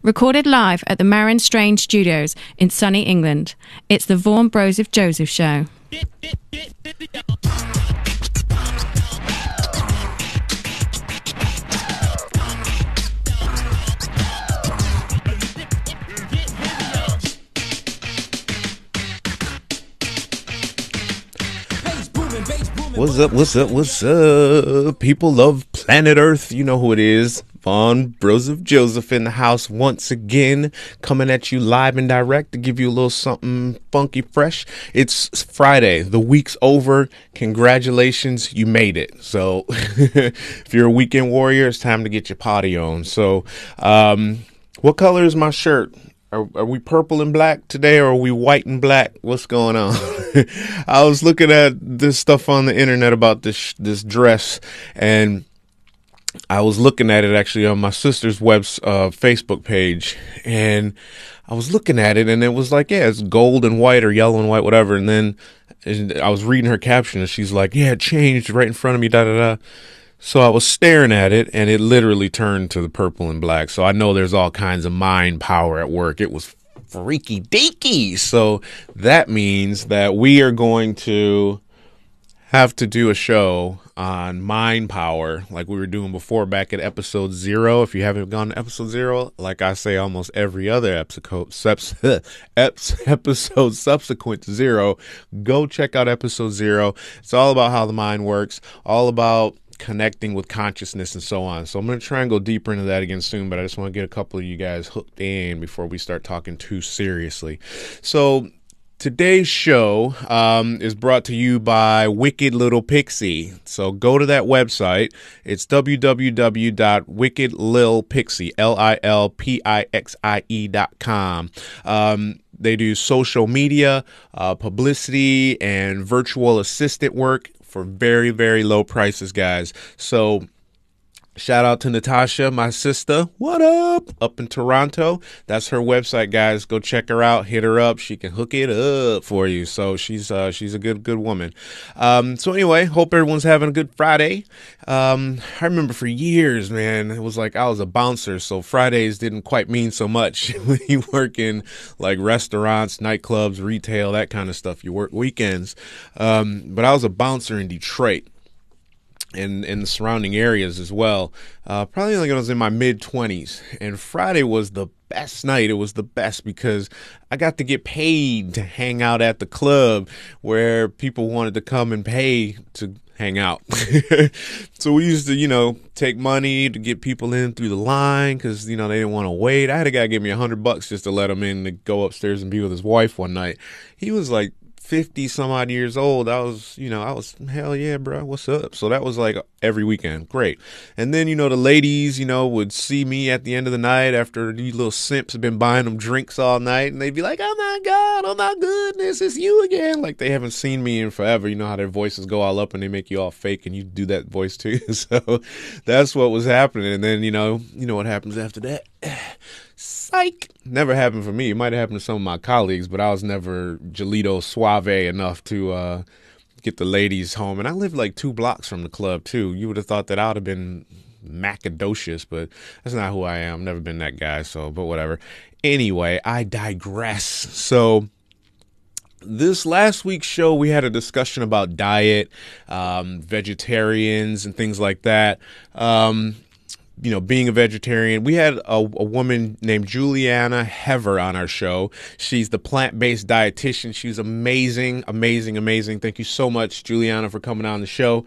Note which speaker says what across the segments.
Speaker 1: Recorded live at the Marin Strange Studios in sunny England. It's the Vaughn Johseph Show.
Speaker 2: What's up, what's up, what's up? People of planet Earth, you know who it is. Vaughn Johseph in the house once again, coming at you live and direct to give you a little something funky fresh. It's Friday. The week's over. Congratulations, you made it. So if you're a weekend warrior, it's time to get your party on. So what color is my shirt? Are we purple and black today, or are we white and black? What's going on? I was looking at this stuff on the internet about this dress, and I was looking at it actually on my sister's Facebook page, and I was looking at it, and it was like, yeah, it's gold and white or yellow and white, whatever. And then I was reading her caption, and she's like, yeah, it changed right in front of me, da da da. So I was staring at it, and it literally turned to the purple and black. So I know there's all kinds of mind power at work. It was freaky deaky. So that means that we are going to have to do a show on mind power like we were doing before back at episode 0. If you haven't gone to episode 0, like I say almost every other episode subsequent to 0, go check out episode 0. It's all about how the mind works, all about connecting with consciousness and so on. So I'm going to try and go deeper into that again soon, but I just want to get a couple of you guys hooked in before we start talking too seriously. So today's show is brought to you by Wicked Little Pixie. So go to that website. It's www.wickedlilpixie.com. They do social media, publicity, and virtual assistant work for very, very low prices, guys. So shout out to Natasha, my sister. What up in Toronto? That's her website, guys. Go check her out. Hit her up. She can hook it up for you. So she's a good woman. So anyway, hope everyone's having a good Friday. I remember for years, man, it was like I was a bouncer, so Fridays didn't quite mean so much when you work in like restaurants, nightclubs, retail, that kind of stuff. You work weekends. But I was a bouncer in Detroit and in the surrounding areas as well. Probably like when I was in my mid-20s. And Friday was the best night. It was the best because I got to get paid to hang out at the club where people wanted to come and pay to hang out. So we used to, take money to get people in through the line because, they didn't want to wait. I had a guy give me $100 just to let him in to go upstairs and be with his wife one night. He was like 50 some odd years old. I was hell yeah, bro, what's up? So that was like every weekend. Great. And then, the ladies, would see me at the end of the night after these little simps have been buying them drinks all night. And they'd be like, oh my God, oh my goodness, it's you again. Like they haven't seen me in forever. You know how their voices go all up and they make you all fake and you do that voice too. So that's what was happening. And then, you know what happens after that? Psych. Never happened for me. It might have happened to some of my colleagues, but I was never Jolito Suave enough to get the ladies home. And I lived like 2 blocks from the club too. You would have thought that I would have been macadocious, but that's not who I am. Never been that guy. So, but whatever. Anyway, I digress. So this last week's show, we had a discussion about diet, vegetarians and things like that. Being a vegetarian. We had a woman named Juliana Hever on our show. She's the plant-based dietitian. She's amazing, amazing, amazing. Thank you so much, Juliana, for coming on the show.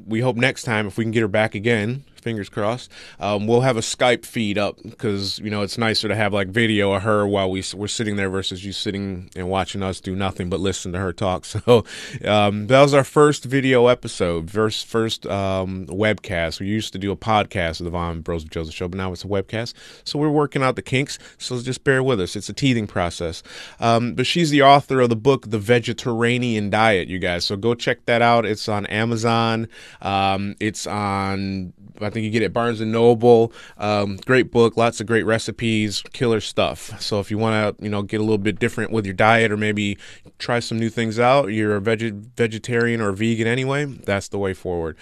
Speaker 2: We hope next time, if we can get her back again, fingers crossed, we'll have a Skype feed up because, it's nicer to have like video of her while we're sitting there versus you sitting and watching us do nothing but listen to her talk. So that was our first video episode, first webcast. We used to do a podcast of the Vaughn Johseph Show, but now it's a webcast. So we're working out the kinks. So just bear with us. It's a teething process. But she's the author of the book, The Vegetarian Diet, you guys. So go check that out. It's on Amazon. It's on, I think you get it at Barnes & Noble. Great book, lots of great recipes, killer stuff. So if you want to, get a little bit different with your diet or maybe try some new things out, you're a vegetarian or vegan anyway, that's the way forward.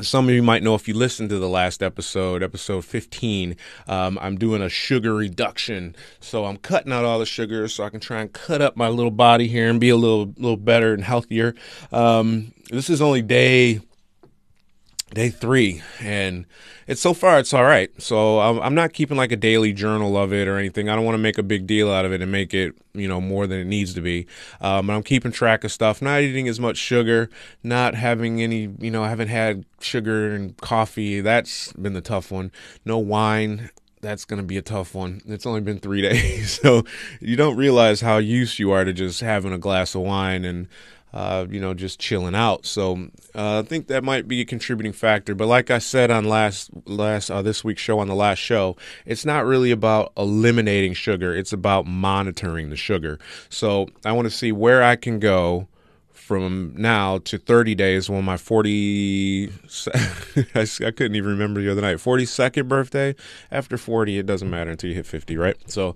Speaker 2: Some of you might know if you listened to the last episode, episode 15, I'm doing a sugar reduction. So I'm cutting out all the sugar so I can try and cut up my little body here and be a little better and healthier. This is only day 3, and it's all right. So I'm not keeping like a daily journal of it or anything. I don't want to make a big deal out of it and make it, more than it needs to be. But I'm keeping track of stuff, not eating as much sugar, not having any, I haven't had sugar and coffee. That's been the tough one. No wine. That's going to be a tough one. It's only been 3 days. So you don't realize how used you are to just having a glass of wine and just chilling out. So I think that might be a contributing factor. But like I said on this week's show, on the last show, it's not really about eliminating sugar. It's about monitoring the sugar. So I want to see where I can go from now to 30 days when my 40, I couldn't even remember the other night, 42nd birthday. After 40, it doesn't matter until you hit 50, right? So,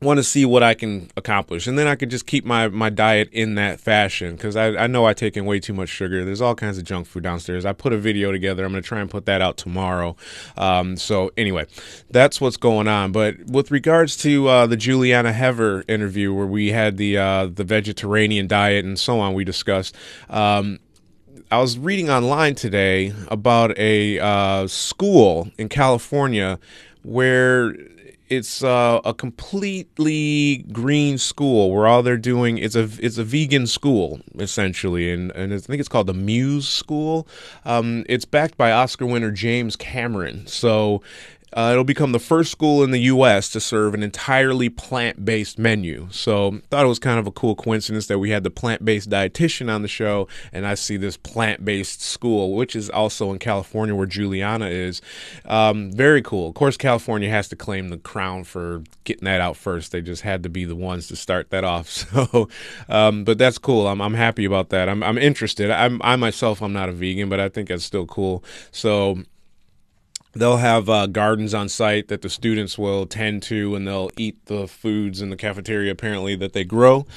Speaker 2: want to see what I can accomplish, and then I could just keep my diet in that fashion, because I know I take in way too much sugar. There's all kinds of junk food downstairs. I put a video together. I'm going to try and put that out tomorrow. So anyway, that's what's going on. But with regards to the Juliana Hever interview, where we had the vegetarian diet and so on, we discussed. I was reading online today about a school in California where it's a completely green school where all they're doing it's a vegan school essentially, and I think it's called the Muse School. It's backed by Oscar winner James Cameron, so it'll become the first school in the U.S. to serve an entirely plant-based menu. So thought it was kind of a cool coincidence that we had the plant-based dietitian on the show, and I see this plant-based school, which is also in California where Juliana is. Very cool. Of course, California has to claim the crown for getting that out first. They just had to be the ones to start that off. So, but that's cool. I'm happy about that. I'm interested. I myself, I'm not a vegan, but I think that's still cool. So they'll have gardens on site that the students will tend to, and they'll eat the foods in the cafeteria apparently that they grow.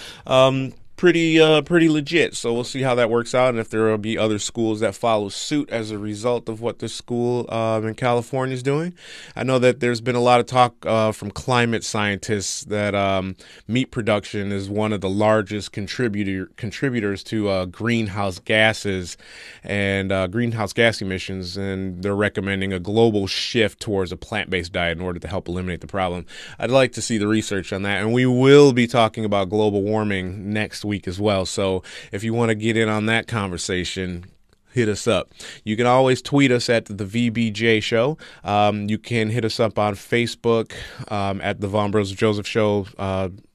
Speaker 2: Pretty legit. So we'll see how that works out, and if there will be other schools that follow suit as a result of what this school in California is doing. I know that there's been a lot of talk from climate scientists that meat production is one of the largest contributors to greenhouse gases and greenhouse gas emissions, and they're recommending a global shift towards a plant-based diet in order to help eliminate the problem. I'd like to see the research on that, and we will be talking about global warming next week as well. So if you want to get in on that conversation, hit us up. You can always tweet us at the VBJshow. You can hit us up on Facebook at the Vaughn Johseph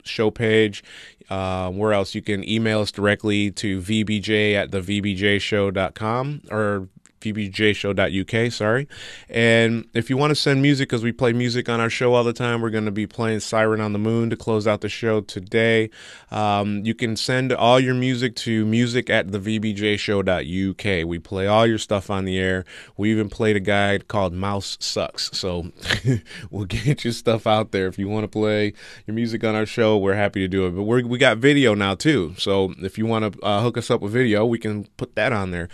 Speaker 2: show page. Where else? You can email us directly to vbj@thevbjshow.com or vbjshow.uk, sorry. And if you want to send music, because we play music on our show all the time, we're going to be playing Siren on the Moon to close out the show today. You can send all your music to music@thevbjshow.uk. We play all your stuff on the air. We even played a guy called Mouse Sucks. So we'll get your stuff out there. If you want to play your music on our show, we're happy to do it. But we got video now too. So if you want to hook us up with video, we can put that on there.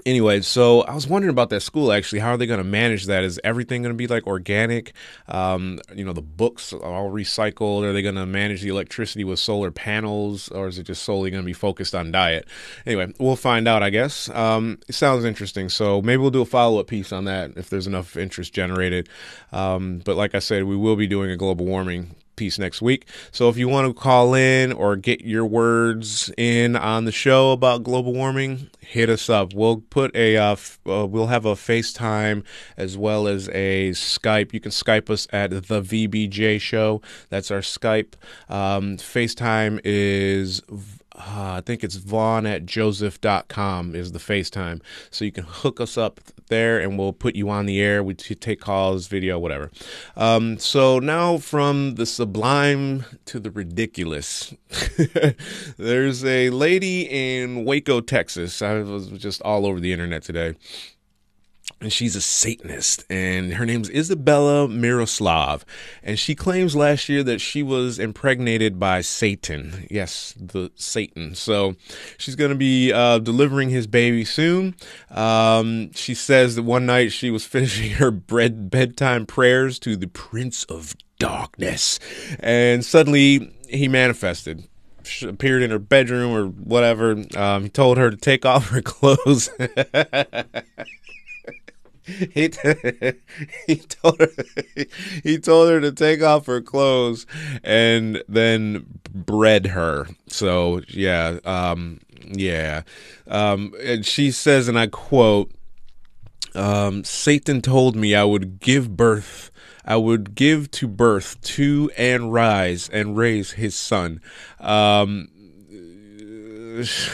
Speaker 2: Anyway, so I was wondering about that school, actually. How are they going to manage that? Is everything going to be like organic? The books are all recycled. Are they going to manage the electricity with solar panels, or is it just solely going to be focused on diet? Anyway, we'll find out, I guess. It sounds interesting, so maybe we'll do a follow-up piece on that if there's enough interest generated. But like I said, we will be doing a global warming piece next week. So if you want to call in or get your words in on the show about global warming, hit us up. We'll put we'll have a FaceTime as well as a Skype. You can Skype us at TheVBJshow. That's our Skype. FaceTime is I think it's Vaughn@Joseph.com is the FaceTime. So you can hook us up there and we'll put you on the air. We take calls, video, whatever. So now from the sublime to the ridiculous. There's a lady in Waco, Texas. I was just all over the internet today. and she's a Satanist, and her name's Isabella Miroslav, and she claims last year that she was impregnated by Satan. Yes, the Satan. So she's going to be delivering his baby soon. She says that one night she was finishing her bedtime prayers to the Prince of Darkness, and suddenly he manifested. She appeared in her bedroom or whatever. He told her to take off her clothes. He told her to take off her clothes and then bred her. So and she says, and I quote, Satan told me I would give to birth to and raise his son.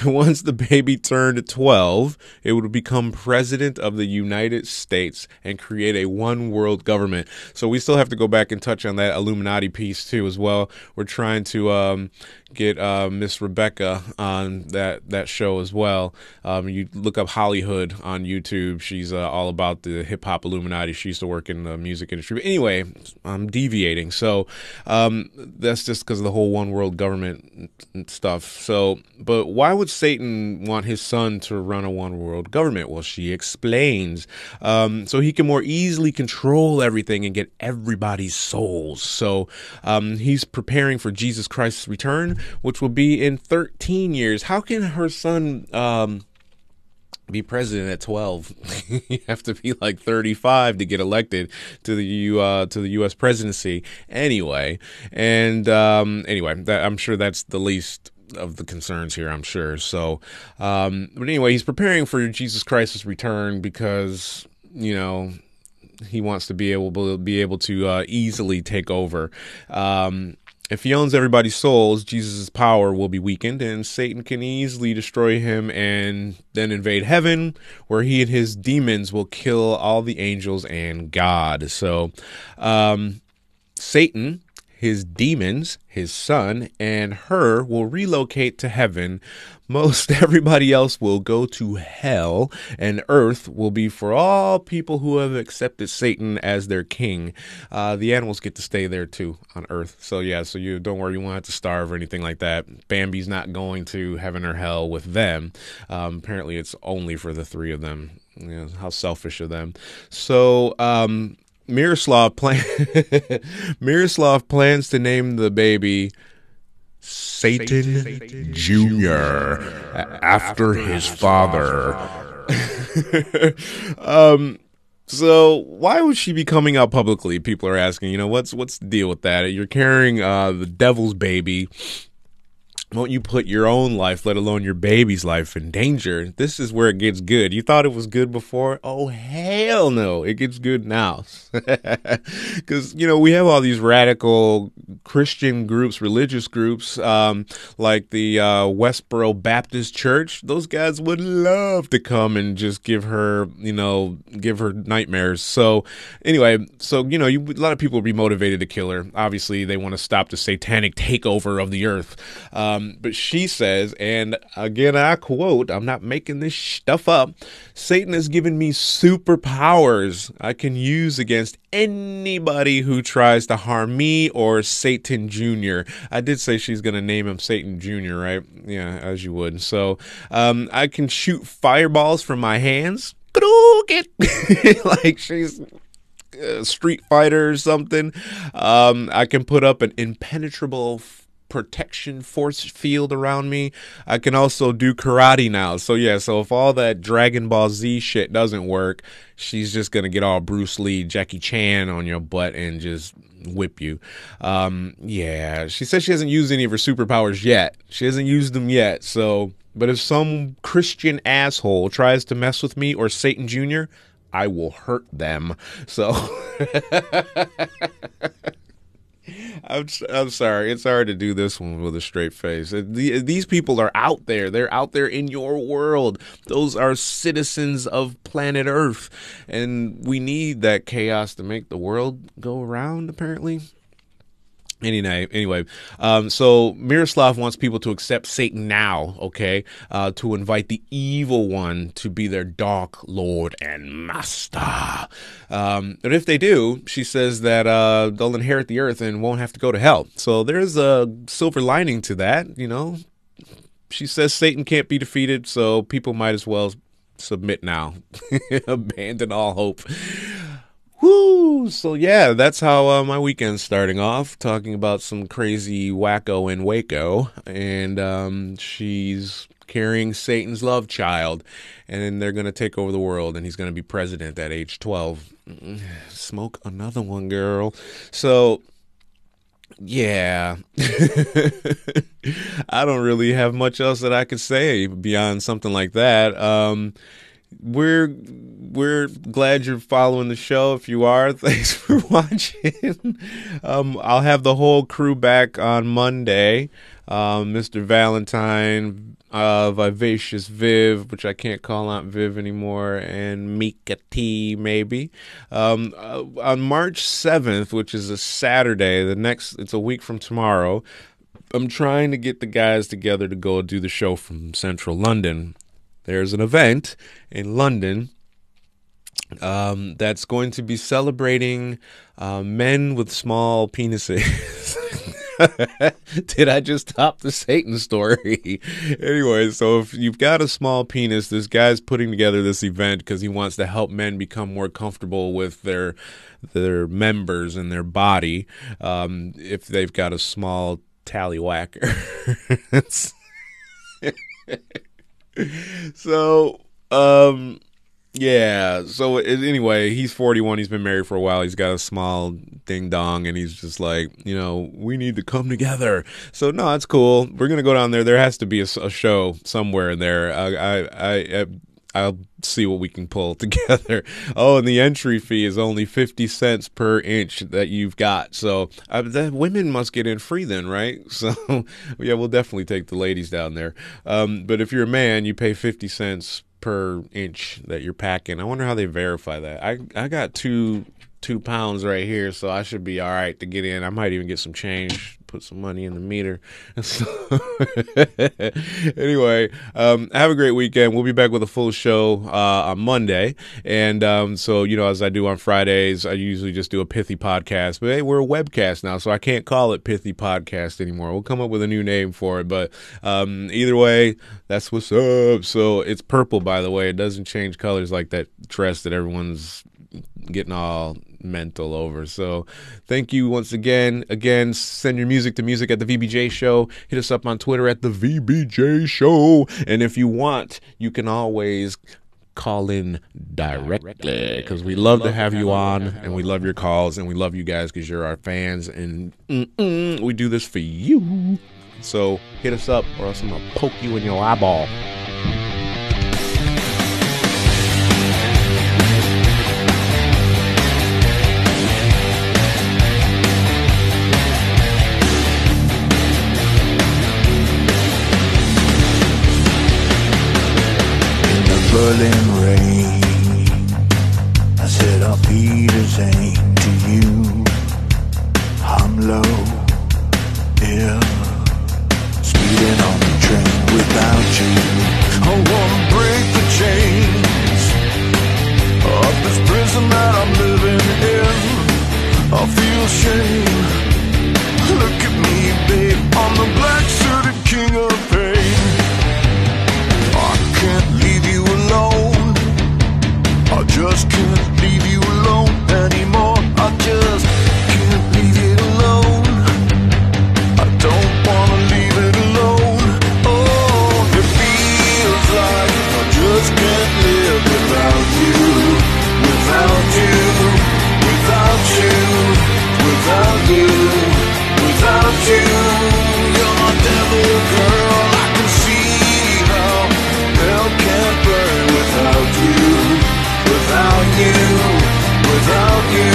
Speaker 2: Once the baby turned 12, it would become president of the United States and create a one world government. So we still have to go back and touch on that Illuminati piece too as well. We're trying to get Miss Rebecca on that show as well. You look up Hollywood on YouTube. She's all about the hip hop Illuminati. She used to work in the music industry. But anyway, I'm deviating. So that's just because of the whole one world government stuff. So, but why would Satan want his son to run a one world government? Well, she explains, so he can more easily control everything and get everybody's souls. So he's preparing for Jesus Christ's return, which will be in 13 years. How can her son be president at 12? You have to be like 35 to get elected to the U.S. presidency. Anyway, I'm sure that's the least of the concerns here, I'm sure. So, but anyway, he's preparing for Jesus Christ's return because, he wants to be able to easily take over. If he owns everybody's souls, Jesus' power will be weakened, and Satan can easily destroy him and then invade heaven, where he and his demons will kill all the angels and God. So, Satan, his demons, his son, and her will relocate to heaven. Most everybody else will go to hell, and earth will be for all people who have accepted Satan as their king. The animals get to stay there too on earth. So you don't worry, you won't have to starve or anything like that. Bambi's not going to heaven or hell with them. Apparently it's only for the three of them. How selfish of them. So, Miroslav plans to name the baby Satan Jr. after his father. So why would she be coming out publicly? People are asking, what's the deal with that? You're carrying the devil's baby. Won't you put your own life, let alone your baby's life, in danger? This is where it gets good. You thought it was good before? Oh, hell no. It gets good now. Because, we have all these radical Christian groups, religious groups, like the Westboro Baptist Church. Those guys would love to come and just give her nightmares. So anyway, a lot of people would be motivated to kill her. Obviously, they want to stop the satanic takeover of the earth. But she says, and again, I quote, I'm not making this stuff up, Satan has given me superpowers I can use against anybody who tries to harm me or Satan Jr. I did say she's going to name him Satan Jr., right? Yeah, as you would. So I can shoot fireballs from my hands. Like she's Street Fighter or something. I can put up an impenetrable protection force field around me. I can also do karate now. So if all that Dragon Ball Z shit doesn't work, she's just gonna get all Bruce Lee, Jackie Chan on your butt and just whip you. She says she hasn't used any of her superpowers yet. She hasn't used them yet. So, but if some Christian asshole tries to mess with me or Satan Jr., I will hurt them. So I'm sorry. It's hard to do this one with a straight face. These people are out there. They're out there in your world. Those are citizens of planet Earth. And we need that chaos to make the world go around, apparently. Anyway, so Miroslav wants people to accept Satan now, okay, to invite the evil one to be their dark lord and master. But if they do, she says that they'll inherit the earth and won't have to go to hell. So there's a silver lining to that, you know. She says Satan can't be defeated, so people might as well submit now. Abandon all hope. Woo! So yeah, that's how my weekend's starting off, talking about some crazy wacko in Waco, and she's carrying Satan's love child, and then they're gonna take over the world, and he's gonna be president at age 12. Smoke another one, girl. So yeah, I don't really have much else that I could say beyond something like that. We're glad you're following the show. If you are, thanks for watching. I'll have the whole crew back on Monday. Mr. Valentine, Vivacious Viv, which I can't call Aunt Viv anymore, and Mika-T maybe. On March 7th, which is a Saturday, it's a week from tomorrow, I'm trying to get the guys together to go do the show from Central London. There's an event in London that's going to be celebrating men with small penises. Did I just top the Satan story? Anyway, so if you've got a small penis, this guy's putting together this event because he wants to help men become more comfortable with their members and their body if they've got a small tallywhacker. So, yeah. So anyway, he's 41. He's been married for a while. He's got a small ding dong, and he's just like, we need to come together. So no, it's cool. We're gonna go down there. There has to be a show somewhere in there. I'll see what we can pull together. Oh, and the entry fee is only 50 cents per inch that you've got. So the women must get in free then, right? So yeah, we'll definitely take the ladies down there. But if you're a man, you pay 50 cents per inch that you're packing. I wonder how they verify that. I got two pounds right here, so I should be all right to get in. I might even get some change, put some money in the meter. So anyway, have a great weekend. We'll be back with a full show on Monday. And so, as I do on Fridays, I usually just do a pithy podcast. But hey, we're a webcast now, so I can't call it pithy podcast anymore. We'll come up with a new name for it. But either way, that's what's up. So it's purple, by the way. It doesn't change colors like that dress that everyone's getting all mental over. So thank you once again. Send your music to music@TheVBJshow. Hit us up on Twitter @TheVBJshow. And if you want, you can always call in directly, because we love to have you on, and we love your calls, and we love you guys because you're our fans, and we do this for you. So hit us up, or else I'm gonna poke you in your eyeball.
Speaker 3: Berlin rain, I said I'll be the same to you. I'm low, yeah, speeding on the train without you. I wanna break the chains of this prison that I'm living in. I feel shame. Look at me, babe, I'm the black-suited king of pain. I can't leave you alone. I just can't leave you alone anymore. I just can't leave it alone. I don't wanna leave it alone. Oh, it feels like I just can't live without you. Without you, without you, without you, without you. You're my devil, girl. I can see how hell can't burn without you, without you, without you,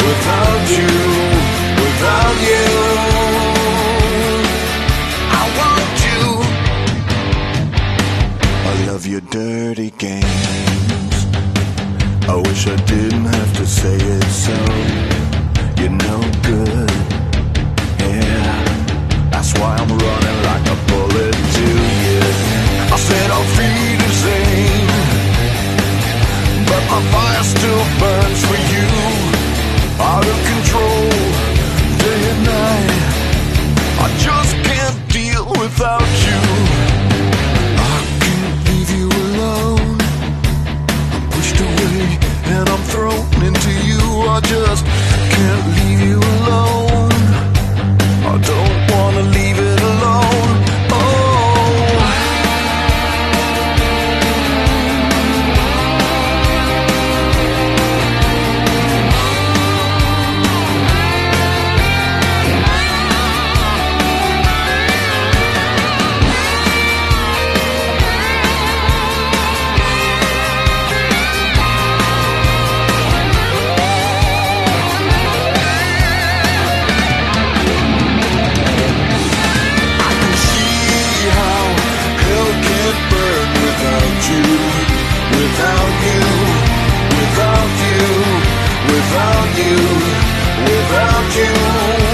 Speaker 3: without you, without you. I want you. I love your dirty games. I wish I didn't have to say it so. You're no good. yeah. That's why I'm running like a bullet to you. I said I'll feed his aim, but my fire still burns for you. Out of control, day and night, I just can't deal without you. I can't leave you alone. I'm pushed away and I'm thrown into you. I just can't leave you alone. I don't wanna leave it alone. Without you,